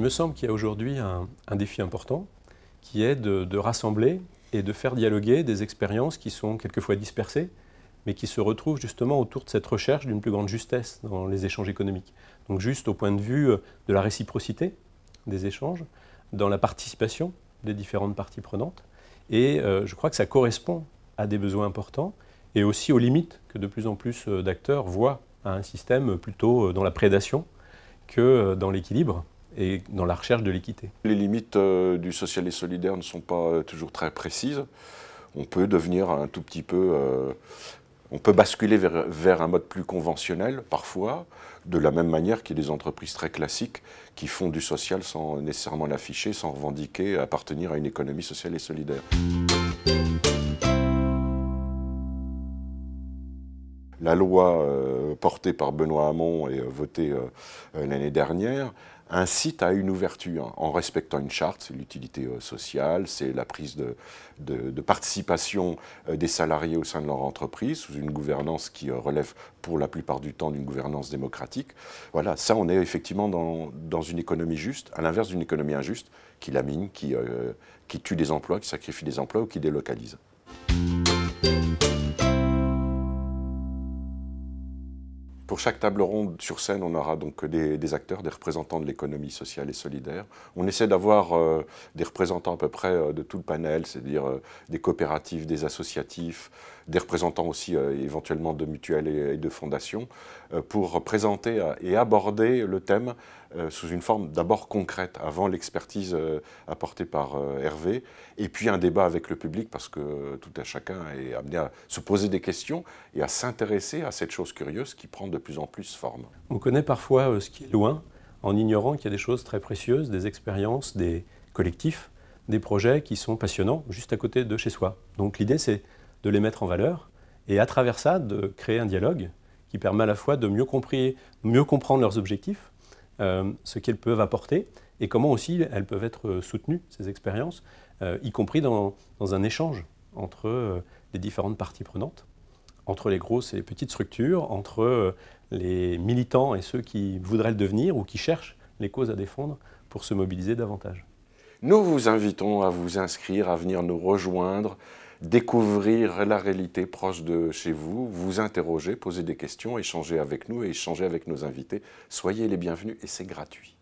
me semble qu'il y a aujourd'hui un défi important qui est de rassembler et de faire dialoguer des expériences qui sont quelquefois dispersées, mais qui se retrouvent justement autour de cette recherche d'une plus grande justesse dans les échanges économiques. Donc juste au point de vue de la réciprocité des échanges, dans la participation des différentes parties prenantes. Et je crois que ça correspond à des besoins importants et aussi aux limites que de plus en plus d'acteurs voient à un système plutôt dans la prédation que dans l'équilibre et dans la recherche de l'équité. Les limites du social et solidaire ne sont pas toujours très précises. On peut devenir un tout petit peu... on peut basculer vers un mode plus conventionnel, parfois, de la même manière qu'il y a des entreprises très classiques qui font du social sans nécessairement l'afficher, sans revendiquer appartenir à une économie sociale et solidaire. La loi portée par Benoît Hamon et votée l'année dernière incite à une ouverture en respectant une charte, c'est l'utilité sociale, c'est la prise de participation des salariés au sein de leur entreprise sous une gouvernance qui relève pour la plupart du temps d'une gouvernance démocratique. Voilà, ça on est effectivement dans une économie juste, à l'inverse d'une économie injuste qui lamine, qui tue des emplois, qui sacrifie des emplois ou qui délocalise. Pour chaque table ronde sur scène, on aura donc des acteurs, des représentants de l'économie sociale et solidaire. On essaie d'avoir des représentants à peu près de tout le panel, c'est-à-dire des coopératives, des associatifs, des représentants aussi éventuellement de mutuelles et de fondations, pour présenter et aborder le thème sous une forme d'abord concrète, avant l'expertise apportée par Hervé, et puis un débat avec le public, parce que tout un chacun est amené à se poser des questions et à s'intéresser à cette chose curieuse qui prend de plus en plus forme. On connaît parfois ce qui est loin, en ignorant qu'il y a des choses très précieuses, des expériences, des collectifs, des projets qui sont passionnants juste à côté de chez soi. Donc l'idée, c'est de les mettre en valeur et à travers ça, de créer un dialogue qui permet à la fois de mieux comprendre leurs objectifs, ce qu'elles peuvent apporter et comment aussi elles peuvent être soutenues, ces expériences, y compris dans un échange entre les différentes parties prenantes, entre les grosses et les petites structures, entre les militants et ceux qui voudraient le devenir ou qui cherchent les causes à défendre pour se mobiliser davantage. Nous vous invitons à vous inscrire, à venir nous rejoindre, découvrir la réalité proche de chez vous, vous interroger, poser des questions, échanger avec nous et échanger avec nos invités. Soyez les bienvenus et c'est gratuit.